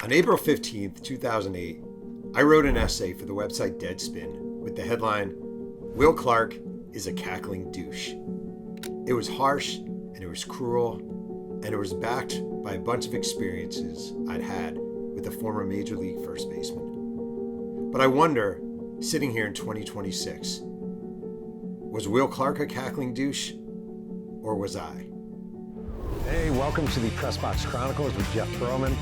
On April 15th, 2008, I wrote an essay for the website Deadspin with the headline, "Will Clark is a Cackling Douche." It was harsh, and it was cruel, and it was backed by a bunch of experiences I'd had with a former Major League first baseman. But I wonder, sitting here in 2026, was Will Clark a cackling douche, or was I? Hey, welcome to the Press Box Chronicles with Jeff Pearlman.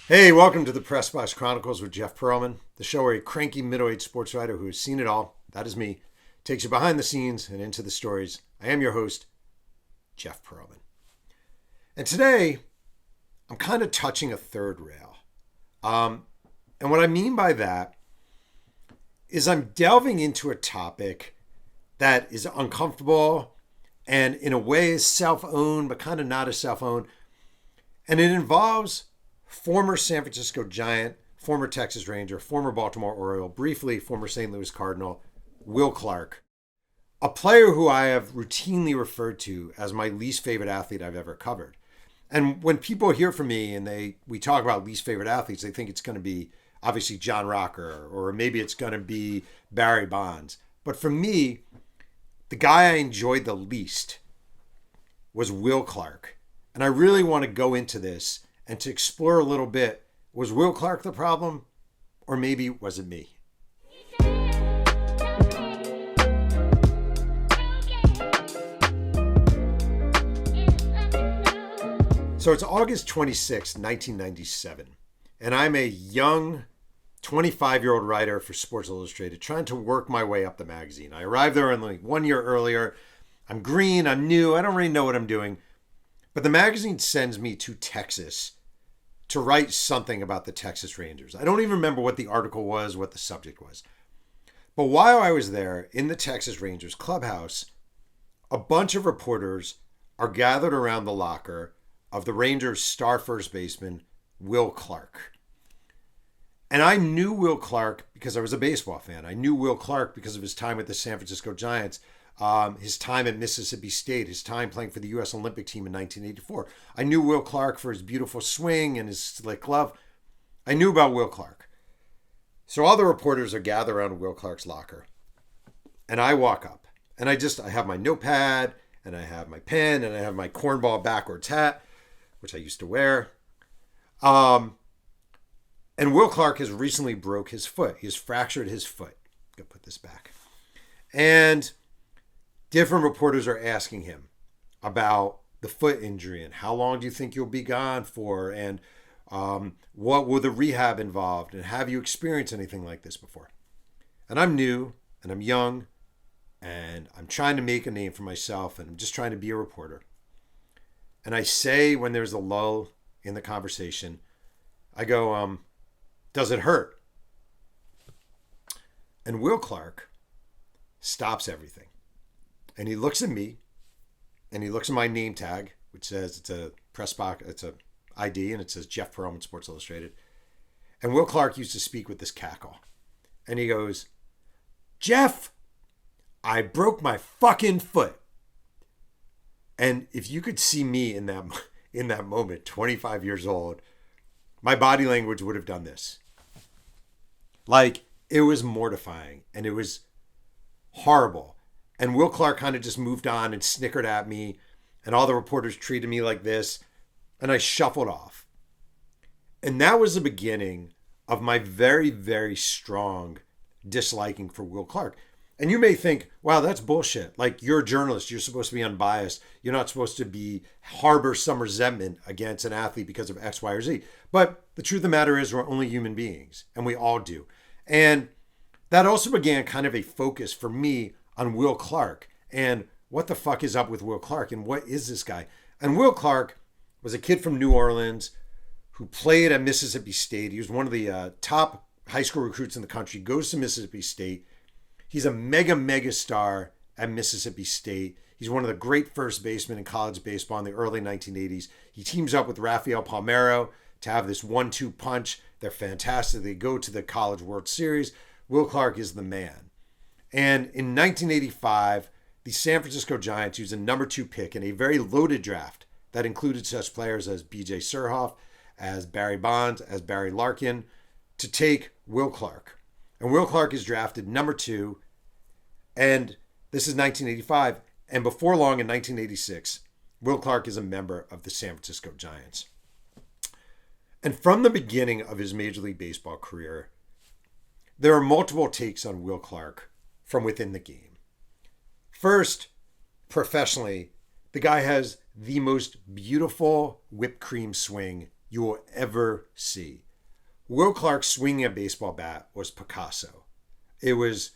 Hey, welcome to the Press Box Chronicles with Jeff Pearlman, the show where a cranky middle-aged sports writer who has seen it all, that is me, takes you behind the scenes and into the stories. I am your host, Jeff Pearlman. And today, I'm kind of touching a third rail. And what I mean by that is I'm delving into a topic that is uncomfortable and in a way is self-owned, but kind of not as self-owned. And it involves former San Francisco Giant, former Texas Ranger, former Baltimore Oriole, briefly former St. Louis Cardinal, Will Clark, a player who I have routinely referred to as my least favorite athlete I've ever covered. And when people hear from me and we talk about least favorite athletes, they think it's going to be obviously John Rocker or maybe it's going to be Barry Bonds. But for me, the guy I enjoyed the least was Will Clark. And I really want to go into this and to explore a little bit, was Will Clark the problem? Or maybe was it me? So it's August 26, 1997, and I'm a young 25-year-old writer for Sports Illustrated trying to work my way up the magazine. I arrived there only 1 year earlier. I'm green, I'm new, I don't really know what I'm doing. But the magazine sends me to Texas to write something about the Texas Rangers. I don't even remember what the article was, what the subject was. But while I was there in the Texas Rangers clubhouse, a bunch of reporters are gathered around the locker of the Rangers' star first baseman, Will Clark. And I knew Will Clark because I was a baseball fan. I knew Will Clark because of his time with the San Francisco Giants, his time at Mississippi State, his time playing for the U.S. Olympic team in 1984. I knew Will Clark for his beautiful swing and his slick glove. I knew about Will Clark. So all the reporters are gathered around Will Clark's locker. And I walk up. And I have my notepad, and I have my pen, and I have my cornball backwards hat, which I used to wear. And Will Clark has recently broke his foot. He has fractured his foot. I'm going to put this back. And different reporters are asking him about the foot injury and how long do you think you'll be gone for, and what will the rehab involved, and have you experienced anything like this before? And I'm new, and I'm young, and I'm trying to make a name for myself, and I'm just trying to be a reporter. And I say, when there's a lull in the conversation, I go, does it hurt? And Will Clark stops everything. And he looks at me, and he looks at my name tag, which says it's a press box, it's a ID, and it says Jeff Pearlman, Sports Illustrated. And Will Clark used to speak with this cackle. And he goes, "Jeff, I broke my fucking foot." And if you could see me in that moment, 25 years old, my body language would have done this. Like, it was mortifying, and it was horrible. And Will Clark kind of just moved on and snickered at me, and all the reporters treated me like this, and I shuffled off. And that was the beginning of my very, very strong disliking for Will Clark. And you may think, wow, that's bullshit. Like, you're a journalist. You're supposed to be unbiased. You're not supposed to harbor some resentment against an athlete because of X, Y, or Z. But the truth of the matter is we're only human beings, and we all do. And that also began kind of a focus for me on Will Clark and what the fuck is up with Will Clark and what is this guy? And Will Clark was a kid from New Orleans who played at Mississippi State. He was one of the top high school recruits in the country, goes to Mississippi State. He's a mega star at Mississippi State. He's one of the great first basemen in college baseball in the early 1980s. He teams up with Rafael Palmeiro to have this 1-2 punch. They're fantastic. They go to the College World Series. Will Clark is the man. And in 1985, the San Francisco Giants used a number 2 pick in a very loaded draft that included such players as B.J. Surhoff, as Barry Bonds, as Barry Larkin, to take Will Clark. And Will Clark is drafted number 2, and this is 1985. And before long, in 1986, Will Clark is a member of the San Francisco Giants. And from the beginning of his Major League Baseball career, there are multiple takes on Will Clark from within the game. First, professionally, the guy has the most beautiful whipped cream swing you will ever see. Will Clark swinging a baseball bat was Picasso. It was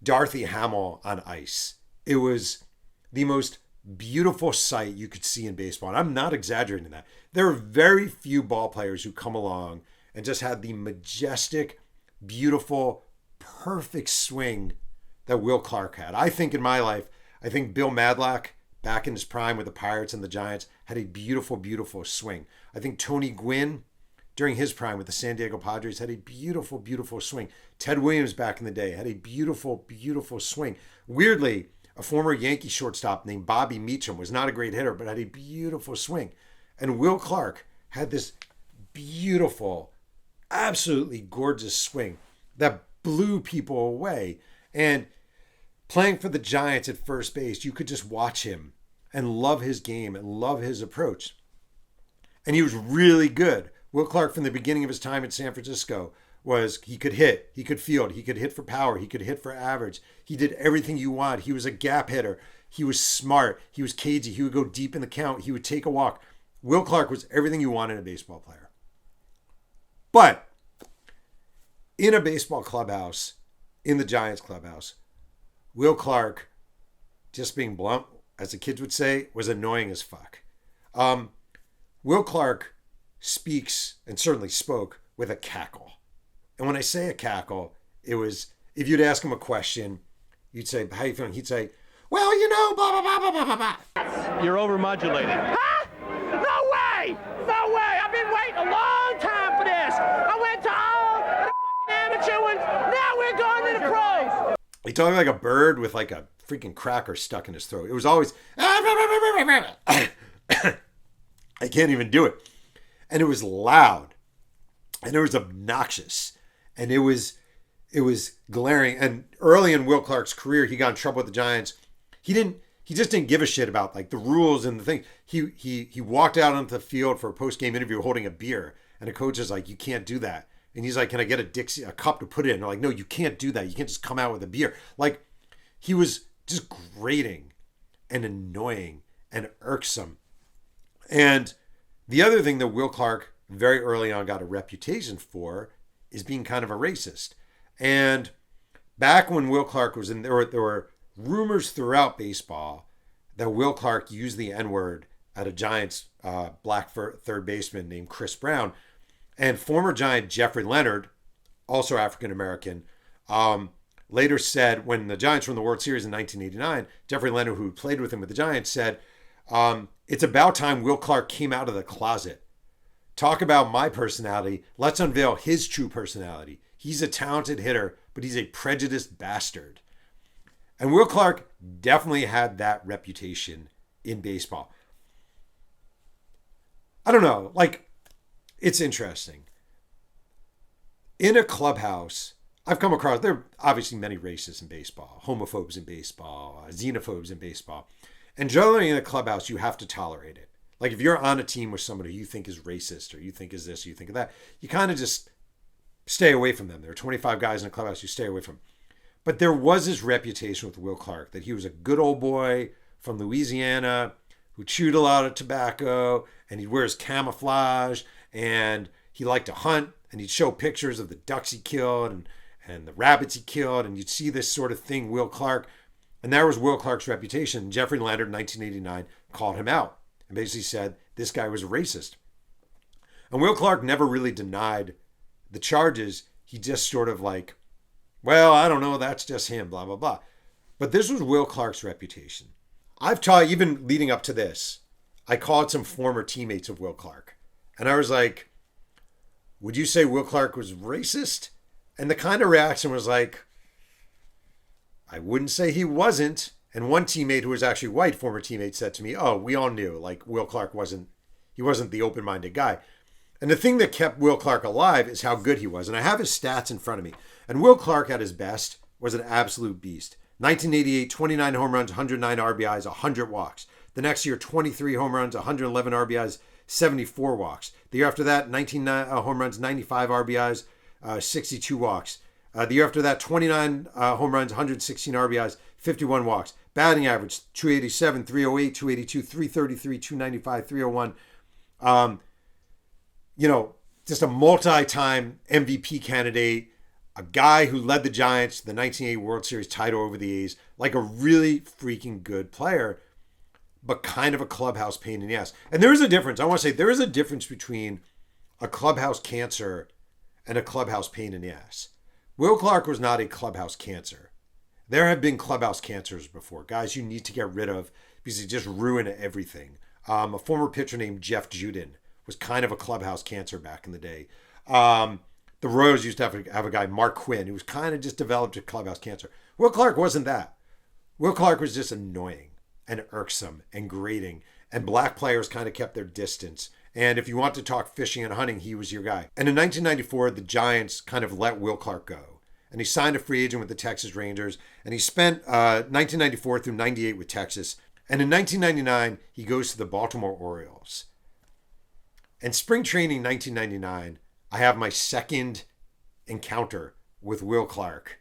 Dorothy Hamill on ice. It was the most beautiful sight you could see in baseball. And I'm not exaggerating that. There are very few ball players who come along and just had the majestic, beautiful, perfect swing that Will Clark had. I think in my life, I think Bill Madlock, back in his prime with the Pirates and the Giants, had a beautiful, beautiful swing. I think Tony Gwynn, during his prime with the San Diego Padres, had a beautiful, beautiful swing. Ted Williams back in the day had a beautiful, beautiful swing. Weirdly, a former Yankee shortstop named Bobby Meacham was not a great hitter, but had a beautiful swing. And Will Clark had this beautiful, absolutely gorgeous swing that blew people away. And playing for the Giants at first base, you could just watch him and love his game and love his approach. And he was really good. Will Clark, from the beginning of his time in San Francisco, he could hit, he could field, he could hit for power, he could hit for average. He did everything you want. He was a gap hitter. He was smart. He was cagey. He would go deep in the count. He would take a walk. Will Clark was everything you want in a baseball player. But in a baseball clubhouse, in the Giants clubhouse, Will Clark, just being blunt, as the kids would say, was annoying as fuck. Will Clark speaks, and certainly spoke, with a cackle. And when I say a cackle, it was, if you'd ask him a question, you'd say, how you feeling? He'd say, well, you know, blah, blah, blah, blah, blah, blah. You're overmodulating. Huh? No way! No way! I've been waiting a long time for this. I went to all the amateur ones. Now we're going to the pros. He talked like a bird with like a freaking cracker stuck in his throat. It was always, I can't even do it. And it was loud. And it was obnoxious. And it was glaring. And early in Will Clark's career, he got in trouble with the Giants. He just didn't give a shit about like the rules and the thing. He walked out onto the field for a post-game interview holding a beer. And the coach is like, you can't do that. And he's like, can I get a cup to put it in? They're like, no, you can't do that. You can't just come out with a beer. Like, he was just grating and annoying and irksome. And the other thing that Will Clark very early on got a reputation for is being kind of a racist. And back when Will Clark was in, there were rumors throughout baseball that Will Clark used the N-word at a Giants black third baseman named Chris Brown. And former Giant Jeffrey Leonard, also African-American, later said, when the Giants won the World Series in 1989, Jeffrey Leonard, who played with him with the Giants, said, it's about time Will Clark came out of the closet. Talk about my personality. Let's unveil his true personality. He's a talented hitter, but he's a prejudiced bastard. And Will Clark definitely had that reputation in baseball. I don't know, like, it's interesting. In a clubhouse, I've come across, there are obviously many racists in baseball, homophobes in baseball, xenophobes in baseball. And generally in a clubhouse, you have to tolerate it. Like if you're on a team with somebody you think is racist or you think is this or you think of that, you kind of just stay away from them. There are 25 guys in a clubhouse, you stay away from them. But there was this reputation with Will Clark that he was a good old boy from Louisiana who chewed a lot of tobacco and he'd wear his camouflage and he liked to hunt and he'd show pictures of the ducks he killed and the rabbits he killed. And you'd see this sort of thing, Will Clark. And that was Will Clark's reputation. Jeffrey Leonard in 1989 called him out and basically said this guy was a racist. And Will Clark never really denied the charges. He just sort of like, well, I don't know, that's just him, blah, blah, blah. But this was Will Clark's reputation. I've taught, even leading up to this, I called some former teammates of Will Clark. And I was like, would you say Will Clark was racist? And the kind of reaction was like, I wouldn't say he wasn't. And one teammate who was actually white, former teammate, said to me, "Oh, we all knew, like, Will Clark wasn't the open-minded guy." And the thing that kept Will Clark alive is how good he was. And I have his stats in front of me. And Will Clark at his best was an absolute beast. 1988, 29 home runs, 109 RBIs, 100 walks. The next year, 23 home runs, 111 RBIs, 74 walks. The year after that, 19 home runs, 95 RBIs, 62 walks. The year after that, 29 home runs, 116 RBIs, 51 walks. Batting average, 287, 308, 282, 333, 295, 301. Just a multi-time MVP candidate, a guy who led the Giants to the 1980 World Series title over the A's, like a really freaking good player, but kind of a clubhouse pain in the ass. And there is a difference. I want to say there is a difference between a clubhouse cancer and a clubhouse pain in the ass. Will Clark was not a clubhouse cancer. There have been clubhouse cancers before, guys you need to get rid of because they just ruin everything. A former pitcher named Jeff Juden was kind of a clubhouse cancer back in the day. The Royals used to have a guy, Mark Quinn, who was kind of just developed a clubhouse cancer. Will Clark wasn't that. Will Clark was just annoying and irksome and grating, and black players kind of kept their distance. And if you want to talk fishing and hunting, he was your guy. And in 1994, the Giants kind of let Will Clark go. And he signed a free agent with the Texas Rangers. And he spent 1994 through 98 with Texas. And in 1999, he goes to the Baltimore Orioles. And spring training 1999, I have my second encounter with Will Clark.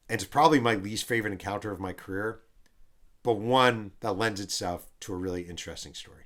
And it's probably my least favorite encounter of my career, but one that lends itself to a really interesting story.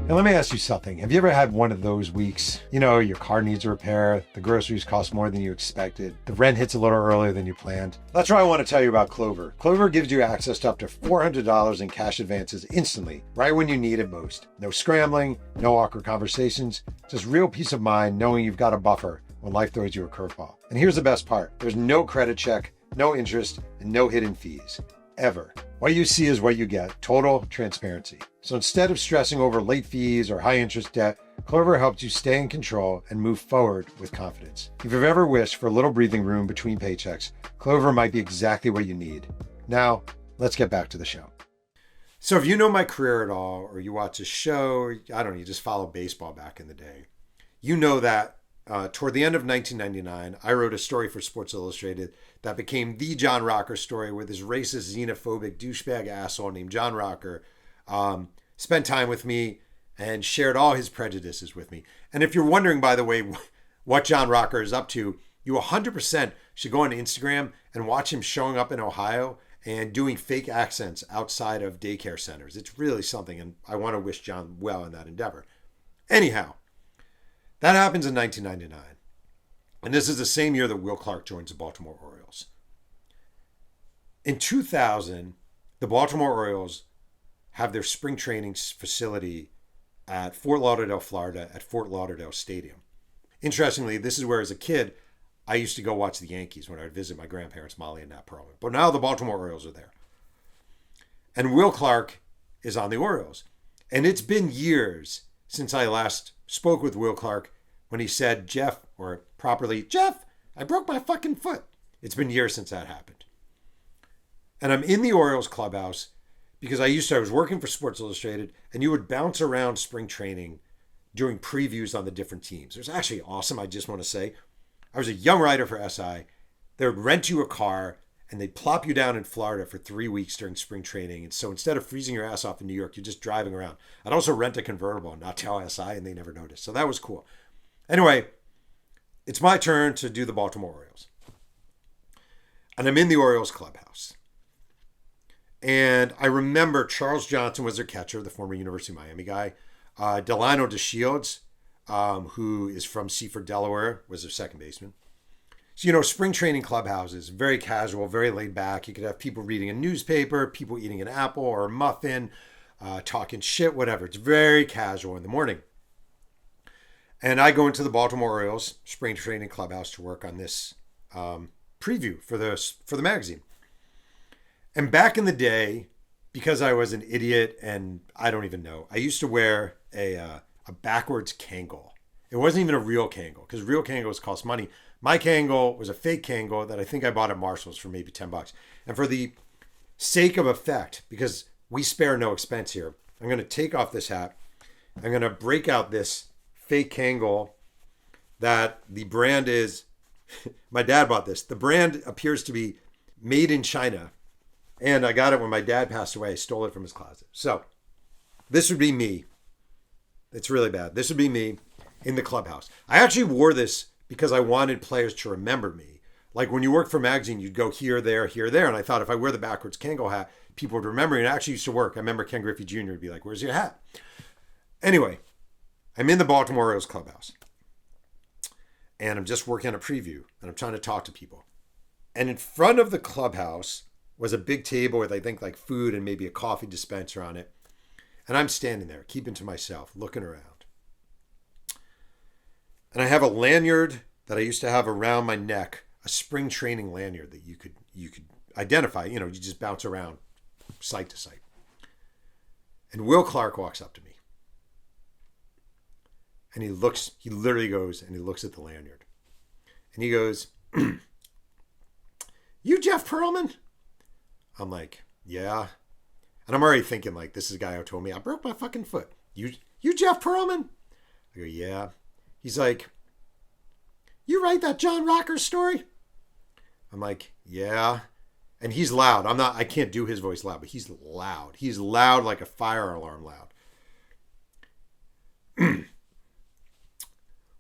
Now, let me ask you something. Have you ever had one of those weeks? You know, your car needs a repair, the groceries cost more than you expected, the rent hits a little earlier than you planned. That's why I want to tell you about Clover. Clover gives you access to up to $400 in cash advances instantly, right when you need it most. No scrambling, no awkward conversations, just real peace of mind knowing you've got a buffer when life throws you a curveball. And here's the best part. There's no credit check, no interest, and no hidden fees. Ever. What you see is what you get. Total transparency. So instead of stressing over late fees or high interest debt, Clover helps you stay in control and move forward with confidence. If you've ever wished for a little breathing room between paychecks, Clover might be exactly what you need. Now, let's get back to the show. So if you know my career at all, or you watch a show, I don't know, you just follow baseball back in the day, you know that toward the end of 1999, I wrote a story for Sports Illustrated that became the John Rocker story, where this racist, xenophobic, douchebag asshole named John Rocker spent time with me and shared all his prejudices with me. And if you're wondering, by the way, what John Rocker is up to, you 100% should go on Instagram and watch him showing up in Ohio and doing fake accents outside of daycare centers. It's really something, and I want to wish John well in that endeavor. Anyhow, that happens in 1999. And this is the same year that Will Clark joins the Baltimore Orioles. In 2000, the Baltimore Orioles have their spring training facility at Fort Lauderdale, Florida, at Fort Lauderdale Stadium. Interestingly, this is where, as a kid, I used to go watch the Yankees when I would visit my grandparents, Molly and Nat Pearlman. But now the Baltimore Orioles are there. And Will Clark is on the Orioles. And it's been years since I last spoke with Will Clark when he said, Jeff, or properly, Jeff, I broke my fucking foot. It's been years since that happened. And I'm in the Orioles clubhouse because I was working for Sports Illustrated, and you would bounce around spring training doing previews on the different teams. It was actually awesome, I just want to say. I was a young writer for SI. They would rent you a car, and they'd plop you down in Florida for 3 weeks during spring training. And so instead of freezing your ass off in New York, you're just driving around. I'd also rent a convertible and not tell SI, and they never noticed. So that was cool. Anyway, it's my turn to do the Baltimore Orioles. And I'm in the Orioles clubhouse. And I remember Charles Johnson was their catcher, the former University of Miami guy. Delano DeShields, who is from Seaford, Delaware, was their second baseman. So, spring training clubhouses, very casual, very laid back. You could have people reading a newspaper, people eating an apple or a muffin, talking shit, whatever. It's very casual in the morning. And I go into the Baltimore Orioles spring training clubhouse to work on this preview for the magazine. And back in the day, because I was an idiot and I don't even know, I used to wear a a backwards Kangol. It wasn't even a real Kangol because real Kangols cost money. My Kangol was a fake Kangol that I think I bought at Marshall's for maybe $10. And for the sake of effect, because we spare no expense here, I'm going to take off this hat. I'm going to break out this fake Kangol that the brand is, my dad bought this. The brand appears to be made in China. And I got it when my dad passed away. I stole it from his closet. So this would be me. It's really bad. This would be me in the clubhouse. I actually wore this because I wanted players to remember me. Like when you worked for a magazine, you'd go here, there, here, there. And I thought if I wear the backwards Kangol hat, people would remember me. And it actually used to work. I remember Ken Griffey Jr. would be like, where's your hat? Anyway, I'm in the Baltimore Orioles clubhouse. And I'm just working on a preview. And I'm trying to talk to people. And in front of the clubhouse was a big table with, I think, like food and maybe a coffee dispenser on it. And I'm standing there, keeping to myself, looking around. And I have a lanyard that I used to have around my neck, a spring training lanyard that you could identify. You know, you just bounce around site to site. And Will Clark walks up to me. And he literally goes and he looks at the lanyard. And he goes, you Jeff Pearlman? I'm like, yeah. And I'm already thinking like, this is a guy who told me I broke my fucking foot. You Jeff Pearlman? I go, yeah. He's like, you write that John Rocker story? I'm like, yeah. And he's loud. I can't do his voice loud, but he's loud. He's loud like a fire alarm loud.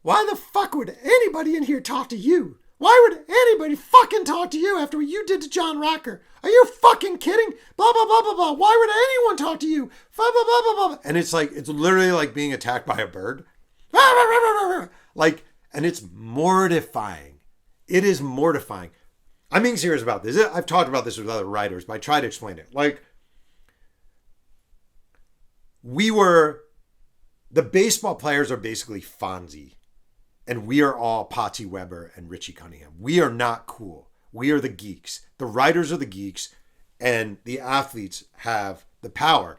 Why the fuck would anybody in here talk to you? Why would anybody fucking talk to you after what you did to John Rocker? Are you fucking kidding? Blah, blah, blah, blah, blah. Why would anyone talk to you? Blah, blah, blah, blah, blah. And it's like, it's literally like being attacked by a bird. Like, and it's mortifying. It is mortifying. I'm being serious about this. I've talked about this with other writers, but I try to explain it. Like, the baseball players are basically Fonzie. And we are all Patsy Weber and Richie Cunningham. We are not cool. We are the geeks. The writers are the geeks, and the athletes have the power.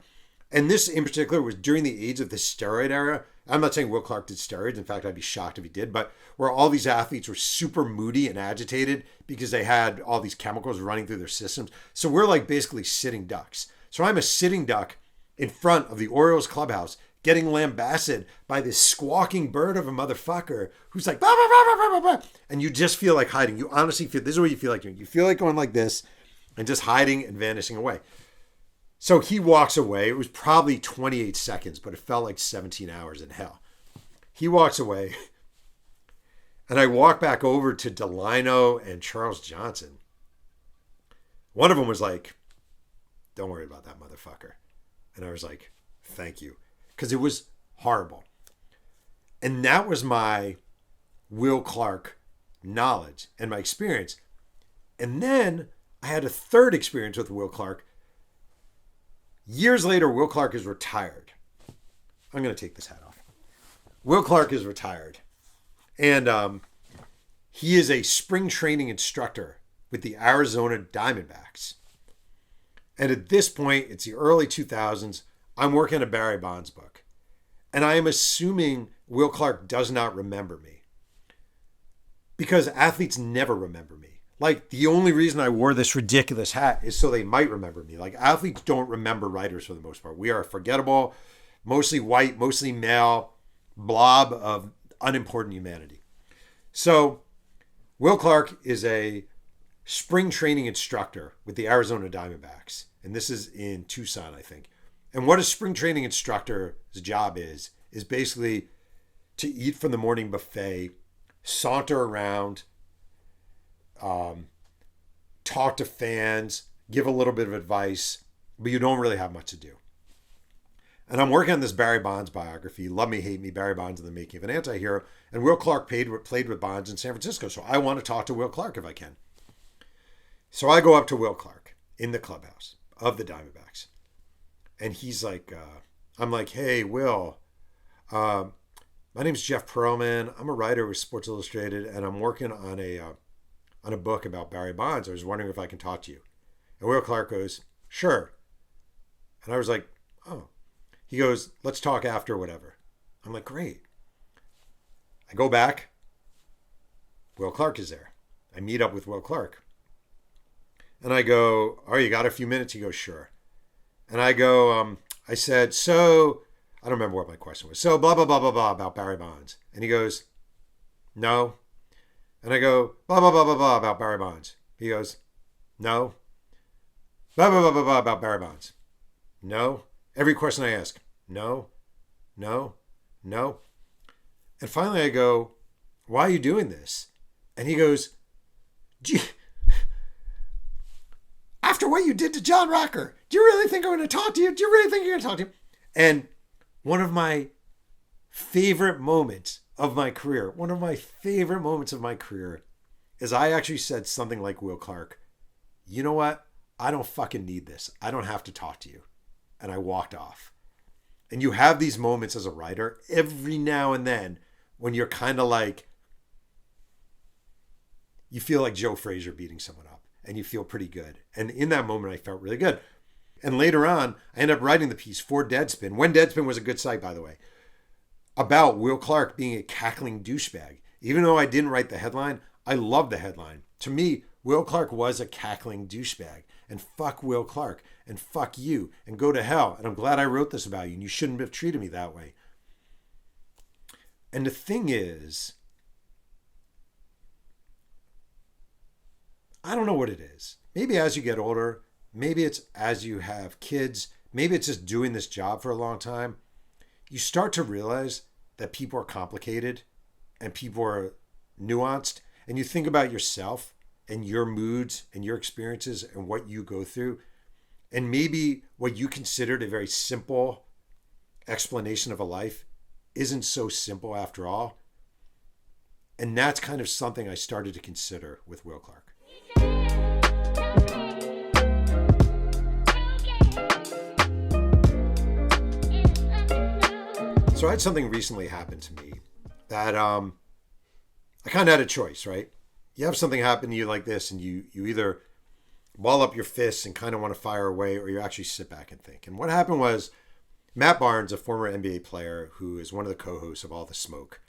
And this in particular was during the age of the steroid era. I'm not saying Will Clark did steroids. In fact, I'd be shocked if he did. But where all these athletes were super moody and agitated because they had all these chemicals running through their systems. So we're like basically sitting ducks. So I'm a sitting duck in front of the Orioles clubhouse getting lambasted by this squawking bird of a motherfucker who's like, bah, bah, bah, bah, bah, bah, and you just feel like hiding. You honestly feel, this is what you feel like doing. You feel like going like this and just hiding and vanishing away. So he walks away. It was probably 28 seconds, but it felt like 17 hours in hell. He walks away. And I walk back over to Delino and Charles Johnson. One of them was like, don't worry about that motherfucker. And I was like, thank you. Because it was horrible. And that was my Will Clark knowledge and my experience. And then I had a third experience with Will Clark. Years later, Will Clark is retired. I'm going to take this hat off. Will Clark is retired. And he is a spring training instructor with the Arizona Diamondbacks. And at this point, it's the early 2000s. I'm working on a Barry Bonds book. And I am assuming Will Clark does not remember me. Because athletes never remember me. Like, the only reason I wore this ridiculous hat is so they might remember me. Like, athletes don't remember writers for the most part. We are a forgettable, mostly white, mostly male blob of unimportant humanity. So, Will Clark is a spring training instructor with the Arizona Diamondbacks. And this is in Tucson, I think. And what a spring training instructor's job is basically to eat from the morning buffet, saunter around, talk to fans, give a little bit of advice, but you don't really have much to do. And I'm working on this Barry Bonds biography, Love Me, Hate Me, Barry Bonds and the Making of an Anti-Hero. And Will Clark played with Bonds in San Francisco. So I want to talk to Will Clark if I can. So I go up to Will Clark in the clubhouse of the Diamondbacks. And he's like, I'm like, hey, Will, my name's Jeff Pearlman. I'm a writer with Sports Illustrated, and I'm working on a book about Barry Bonds. I was wondering if I can talk to you. And Will Clark goes, sure. And I was like, oh. He goes, let's talk after whatever. I'm like, great. I go back. Will Clark is there. I meet up with Will Clark. And I go, oh, you got a few minutes? He goes, sure. And I go, I said, so, I don't remember what my question was. So, blah, blah, blah, blah, blah, about Barry Bonds. And he goes, no. And I go, blah, blah, blah, blah, blah, about Barry Bonds. He goes, no. Blah, blah, blah, blah, blah, about Barry Bonds. No. Every question I ask, no, no, no. And finally I go, why are you doing this? And he goes, gee, after what you did to John Rocker, do you really think I'm going to talk to you? Do you really think you're going to talk to him? And one of my favorite moments of my career, is I actually said something like Will Clark, you know what? I don't fucking need this. I don't have to talk to you. And I walked off. And you have these moments as a writer every now and then when you're kind of like, you feel like Joe Frazier beating someone up and you feel pretty good. And in that moment, I felt really good. And later on, I ended up writing the piece for Deadspin, when Deadspin was a good site, by the way, about Will Clark being a cackling douchebag. Even though I didn't write the headline, I loved the headline. To me, Will Clark was a cackling douchebag. And fuck Will Clark. And fuck you. And go to hell. And I'm glad I wrote this about you. And you shouldn't have treated me that way. And the thing is, I don't know what it is. Maybe as you get older, maybe it's as you have kids, maybe it's just doing this job for a long time, you start to realize that people are complicated and people are nuanced. And you think about yourself and your moods and your experiences and what you go through. And maybe what you considered a very simple explanation of a life isn't so simple after all. And that's kind of something I started to consider with Will Clark. So I had something recently happen to me that I kind of had a choice, right? You have something happen to you like this and you either ball up your fists and kind of want to fire away, or you actually sit back and think. And what happened was Matt Barnes, a former NBA player who is one of the co-hosts of All the Smoke,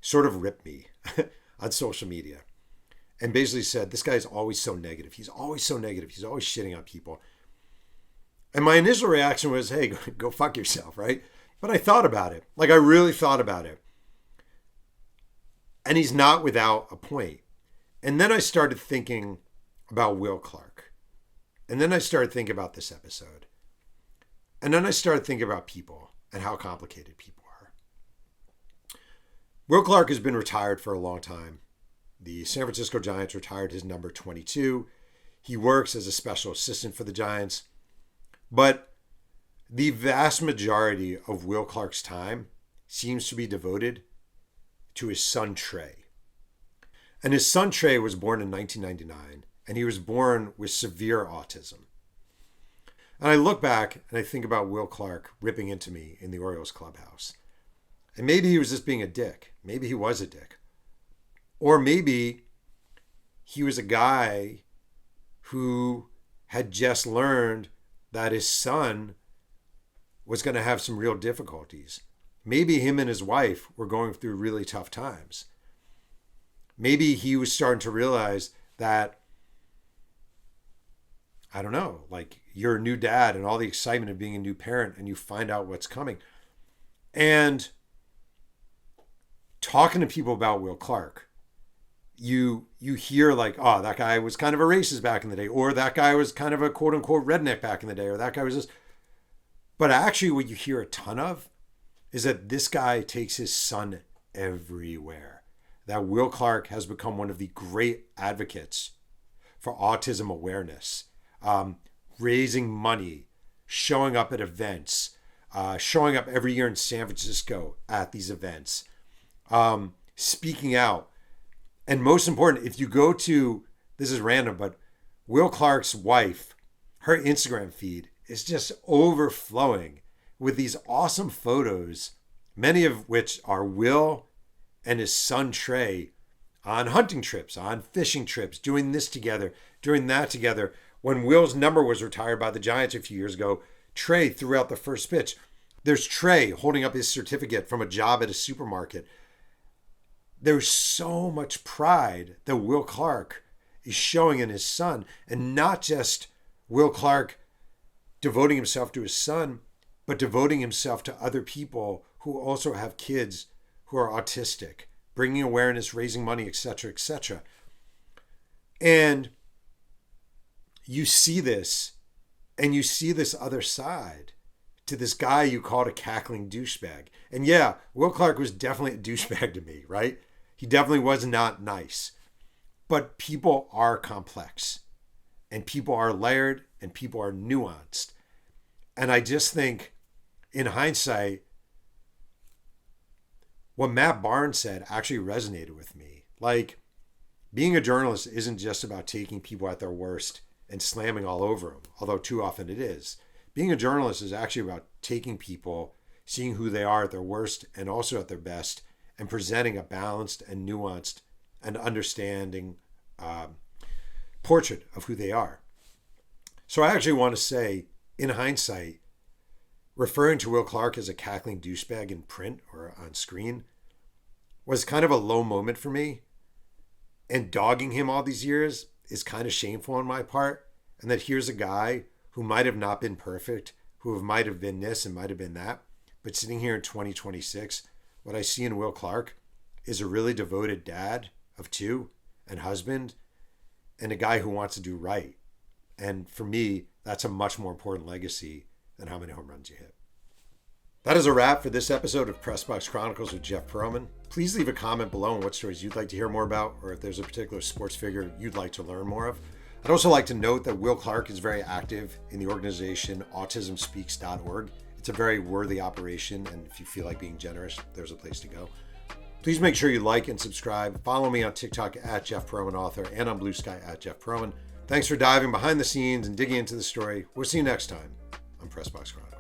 sort of ripped me on social media and basically said, this guy's always so negative. He's always so negative. He's always shitting on people. And my initial reaction was, hey, go fuck yourself, right? But I thought about it. Like, I really thought about it. And he's not without a point. And then I started thinking about Will Clark. And then I started thinking about this episode. And then I started thinking about people and how complicated people are. Will Clark has been retired for a long time. The San Francisco Giants retired his number 22. He works as a special assistant for the Giants. But the vast majority of Will Clark's time seems to be devoted to his son, Trey. And his son, Trey, was born in 1999, and he was born with severe autism. And I look back and I think about Will Clark ripping into me in the Orioles clubhouse. And maybe he was just being a dick. Maybe he was a dick. Or maybe he was a guy who had just learned that his son was going to have some real difficulties. Maybe him and his wife were going through really tough times. Maybe he was starting to realize that, I don't know, like you're a new dad and all the excitement of being a new parent and you find out what's coming. And talking to people about Will Clark, you hear like, oh, that guy was kind of a racist back in the day, or that guy was kind of a quote unquote redneck back in the day, or that guy was this. But actually what you hear a ton of is that this guy takes his son everywhere. That Will Clark has become one of the great advocates for autism awareness, raising money, showing up at events, showing up every year in San Francisco at these events, speaking out. And most important, if you go to, this is random, but Will Clark's wife, her Instagram feed is just overflowing with these awesome photos, many of which are Will and his son Trey on hunting trips, on fishing trips, doing this together, doing that together. When Will's number was retired by the Giants a few years ago, Trey threw out the first pitch. There's Trey holding up his certificate from a job at a supermarket. There's so much pride that Will Clark is showing in his son, and not just Will Clark devoting himself to his son, but devoting himself to other people who also have kids who are autistic, bringing awareness, raising money, etc., etc. And you see this, and you see this other side to this guy you called a cackling douchebag. And yeah, Will Clark was definitely a douchebag to me, right? He definitely was not nice. But people are complex, and people are layered, and people are nuanced. And I just think, in hindsight, what Matt Barnes said actually resonated with me. Like, being a journalist isn't just about taking people at their worst and slamming all over them, although too often it is. Being a journalist is actually about taking people, seeing who they are at their worst and also at their best, and presenting a balanced and nuanced and understanding portrait of who they are. So I actually want to say, in hindsight, referring to Will Clark as a cackling douchebag in print or on screen was kind of a low moment for me. And dogging him all these years is kind of shameful on my part. And that here's a guy who might have not been perfect, who might have been this and might have been that. But sitting here in 2026, what I see in Will Clark is a really devoted dad of two and husband, and a guy who wants to do right. And for me, that's a much more important legacy than how many home runs you hit. That is a wrap for this episode of Press Box Chronicles with Jeff Pearlman. Please leave a comment below on what stories you'd like to hear more about, or if there's a particular sports figure you'd like to learn more of. I'd also like to note that Will Clark is very active in the organization autismspeaks.org. It's a very worthy operation, and if you feel like being generous, there's a place to go. Please make sure you like and subscribe. Follow me on TikTok at Jeff Pearlman Author and on Bluesky at Jeff Pearlman. Thanks for diving behind the scenes and digging into the story. We'll see you next time on Press Box Chronicles.